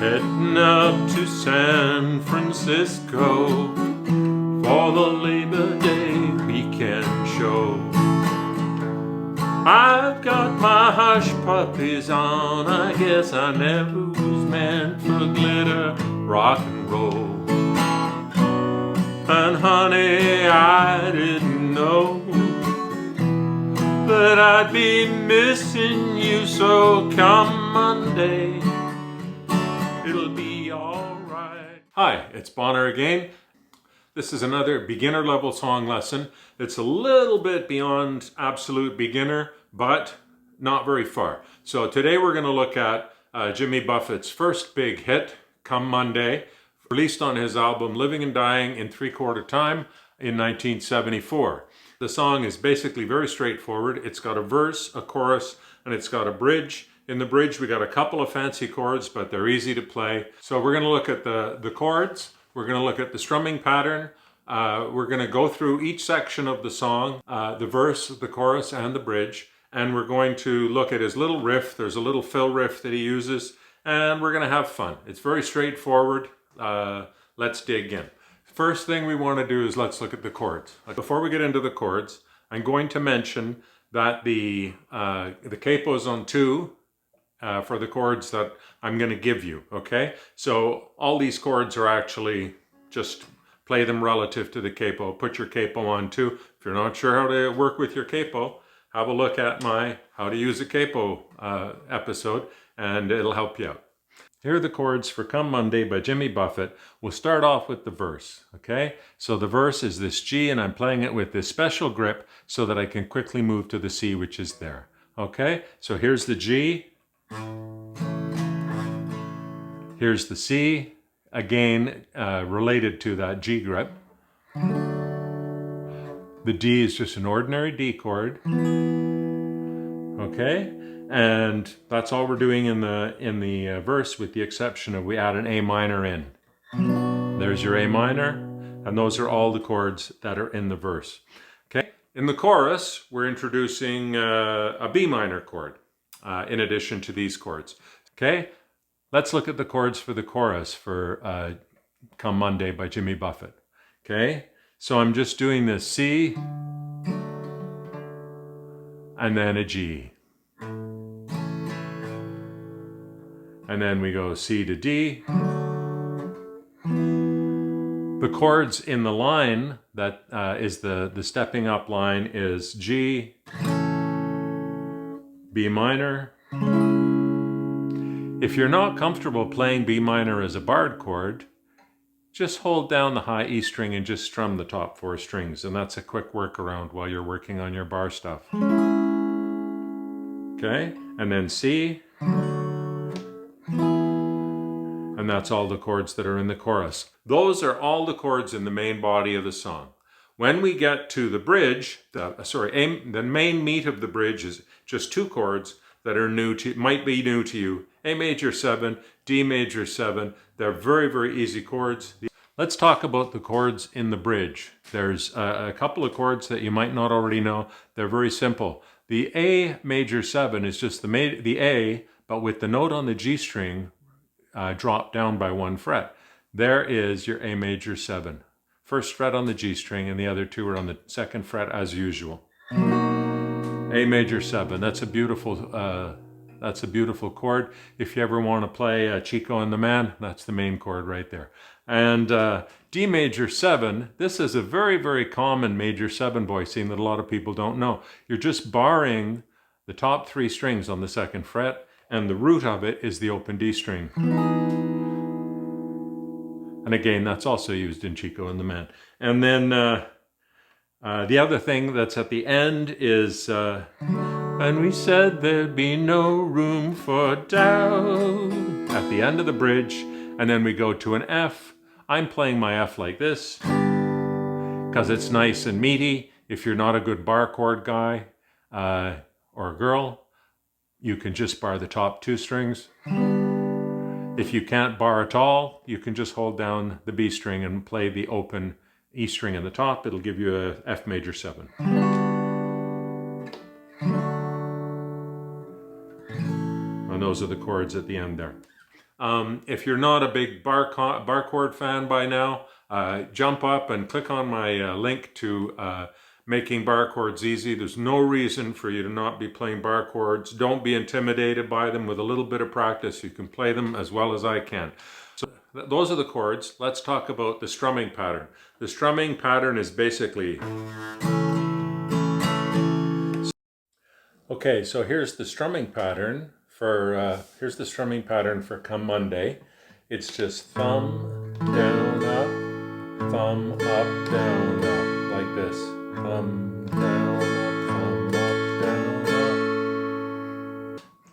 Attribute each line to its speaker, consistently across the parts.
Speaker 1: heading up to San Francisco for the Labor Day weekend show. I've got my hush puppies on, I guess I never was meant for glitter rock and roll. And honey, I didn't know that I'd be missing you, so come Monday, it'll be alright. Hi, it's Bonner again. This is another beginner level song lesson. It's a little bit beyond absolute beginner, but not very far. So today we're going to look at Jimmy Buffett's first big hit, Come Monday, released on his album Living and Dying in 3/4 Time in 1974. The song is basically very straightforward. It's got a verse, a chorus, and it's got a bridge. In the bridge we got a couple of fancy chords, but they're easy to play. So we're going to look at the chords. We're going to look at the strumming pattern. We're going to go through each section of the song, the verse, the chorus, and the bridge. And we're going to look at his little riff. There's a little fill riff that he uses, and we're going to have fun. It's very straightforward. Let's dig in. First thing we want to do is let's look at the chords. Before we get into the chords, I'm going to mention that the capo's on 2 for the chords that I'm going to give you, okay? So all these chords are actually just play them relative to the capo. Put your capo on 2. If you're not sure how to work with your capo, have a look at my How to Use a Capo episode, and it'll help you out. Here are the chords for Come Monday by Jimmy Buffett. We'll start off with the verse, okay? So the verse is this G, and I'm playing it with this special grip so that I can quickly move to the C, which is there, okay? So here's the G. Here's the C, again, related to that G grip. The D is just an ordinary D chord, okay? And that's all we're doing in the verse, with the exception of we add an A minor in. There's your A minor, and those are all the chords that are in the verse, okay? In the chorus, we're introducing a B minor chord in addition to these chords, okay? Let's look at the chords for the chorus for Come Monday by Jimmy Buffett, okay? So I'm just doing this C, and then a G. And then we go C to D. The chords in the line that is the stepping up line is G, B minor. If you're not comfortable playing B minor as a barred chord, just hold down the high E string and just strum the top 4 strings, and that's a quick workaround while you're working on your bar stuff. Okay, and then C, and that's all the chords that are in the chorus. Those are all the chords in the main body of the song. When we get to the bridge, the main meat of the bridge is just 2 chords that are might be new to you. A major 7, D major 7. They're very, very easy chords. Let's talk about the chords in the bridge. There's a couple of chords that you might not already know. They're very simple. The A major 7 is just the A, but with the note on the G string dropped down by 1 fret. There is your A major 7. First fret on the G string, and the other 2 are on the 2nd fret as usual. A major 7. That's a beautiful chord. If you ever want to play Chico and the Man, that's the main chord right there. And D major 7. This is a very, very common major 7 voicing that a lot of people don't know. You're just barring the top 3 strings on the 2nd fret, and the root of it is the open D string. And again, that's also used in Chico and the Man. And then the other thing that's at the end is, and we said there'd be no room for doubt, at the end of the bridge. And then we go to an F. I'm playing my F like this because it's nice and meaty. If you're not a good bar chord guy or girl, you can just bar the top 2 strings. If you can't bar at all, you can just hold down the B string and play the open E string in the top. It'll give you a F major 7. And those are the chords at the end there. If you're not a big bar chord fan by now, jump up and click on my link to making bar chords easy. There's no reason for you to not be playing bar chords. Don't be intimidated by them. With a little bit of practice, you can play them as well as I can. So those are the chords. Let's talk about the strumming pattern. The strumming pattern is basically... Okay, so here's the strumming pattern for Come Monday. It's just thumb, down, up, thumb, up, down, up, like this. Thumb, down, up, thumb, up, down, up.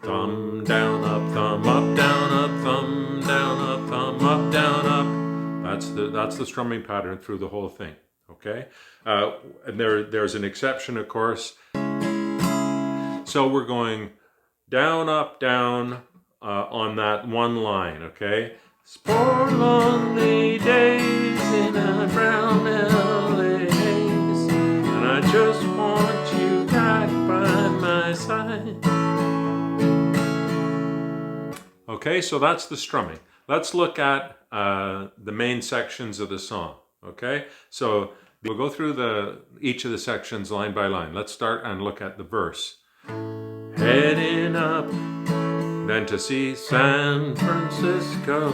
Speaker 1: Thumb, down, up, thumb, up, down, up, thumb, down, up, thumb, up, down, up. That's the strumming pattern through the whole thing, okay? And there's an exception, of course. So we're going down, up, down on that one line, okay? 4 lonely days in a brown LA haze, and I just want you back by my side. Okay, so that's the strumming. Let's look at the main sections of the song, okay? So we'll go through each of the sections line by line. Let's start and look at the verse. Heading up, then to see San Francisco,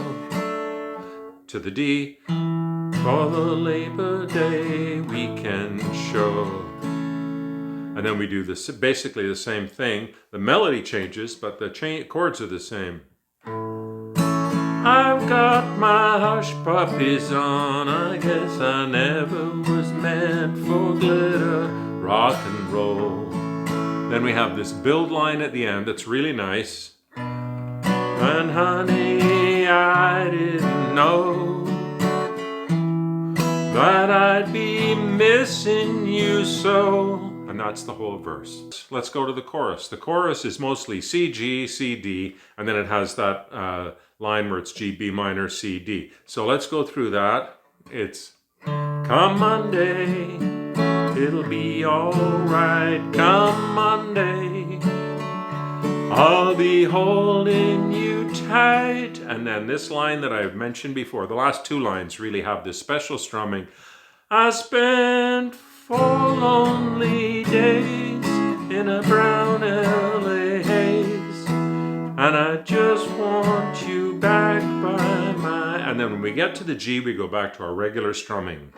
Speaker 1: to the D for the Labor Day weekend show. And then we do this, basically the same thing. The melody changes, but the chords are the same. I've got my hush puppies on, I guess I never was meant for glitter, rock and roll. Then we have this build line at the end that's really nice. And honey, I didn't know that I'd be missing you so. And that's the whole verse. Let's go to the chorus. The chorus is mostly C, G, C, D, and then it has that line where it's G, B minor, C, D. So let's go through that. It's come Monday, it'll be alright. Come Monday, I'll be holding you tight. And then this line that I've mentioned before, the last 2 lines really have this special strumming. I spent 4 lonely days in a brown LA haze, and I just want you back by my... And then when we get to the G, we go back to our regular strumming.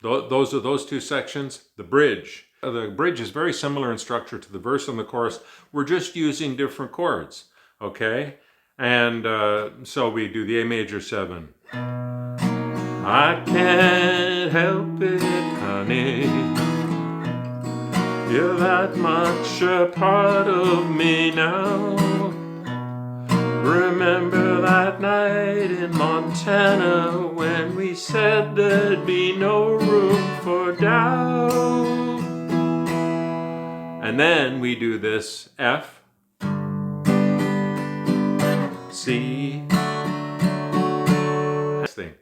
Speaker 1: Those are those 2 sections. The bridge. The bridge is very similar in structure to the verse and the chorus. We're just using different chords, okay? And so we do the A major 7. I can't help it, honey. You're that much a part of me now. Remember that night in Montana when we said there'd be no room for doubt. And then we do this F, C, thing.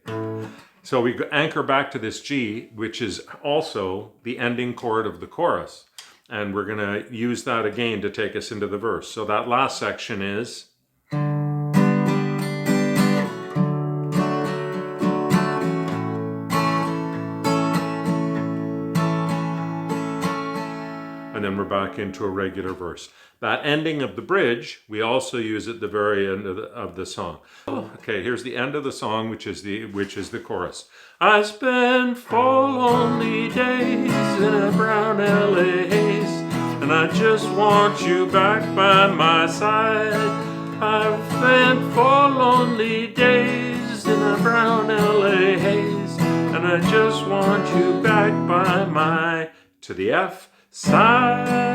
Speaker 1: So we anchor back to this G, which is also the ending chord of the chorus. And we're going to use that again to take us into the verse. So that last section is... And then we're back into a regular verse. That ending of the bridge, we also use at the very end of the song. Okay, here's the end of the song, which is the chorus. I spent 4 lonely days in a brown LA haze, and I just want you back by my side. I've spent 4 lonely days in a brown LA haze, and I just want you back by my... to the F side.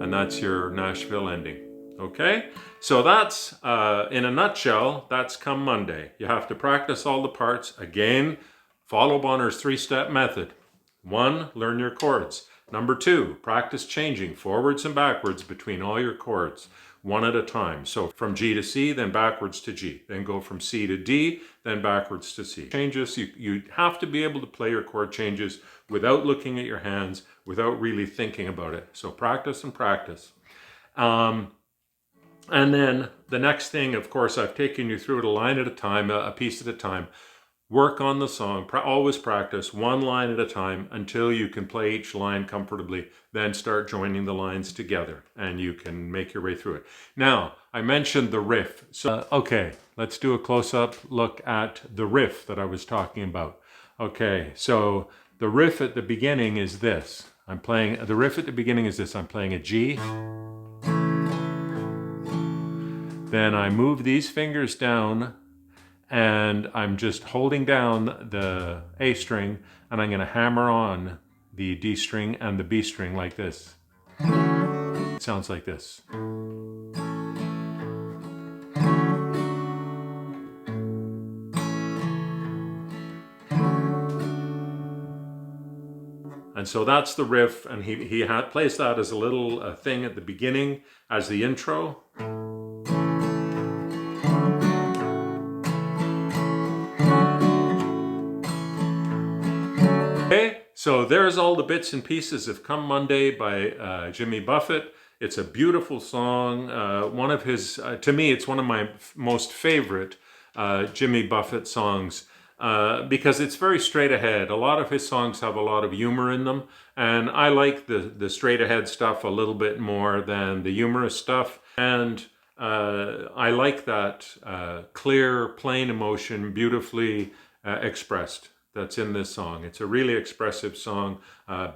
Speaker 1: And that's your Nashville ending. Okay? So that's, in a nutshell, that's Come Monday. You have to practice all the parts. Again, follow Bonner's 3-step method. 1, learn your chords. Number 2, practice changing forwards and backwards between all your chords. one at a time. So from G to C, then backwards to G, then go from C to D, then backwards to C. Changes, you have to be able to play your chord changes without looking at your hands, without really thinking about it. So practice and practice. And then the next thing, of course, I've taken you through it a line at a time, a piece at a time. Work on the song, always practice one line at a time until you can play each line comfortably. Then start joining the lines together and you can make your way through it. Now, I mentioned the riff. So, okay, let's do a close-up look at the riff that I was talking about. Okay, so the riff at the beginning is this. I'm playing a G. Then I move these fingers down and I'm just holding down the A string and I'm going to hammer on the D string and the B string like this. It sounds like this. And so that's the riff, and he plays that as a little thing at the beginning as the intro. Okay, so there's all the bits and pieces of Come Monday by Jimmy Buffett. It's a beautiful song. One of his, to me, it's one of my most favorite Jimmy Buffett songs because it's very straight ahead. A lot of his songs have a lot of humor in them, and I like the straight ahead stuff a little bit more than the humorous stuff. And I like that clear, plain emotion, beautifully expressed. That's in this song. It's a really expressive song,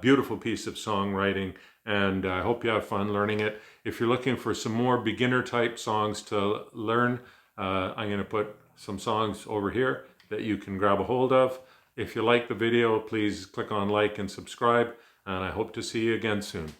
Speaker 1: beautiful piece of songwriting, and I hope you have fun learning it. If you're looking for some more beginner type songs to learn, I'm going to put some songs over here that you can grab a hold of. If you like the video, please click on like and subscribe, and I hope to see you again soon.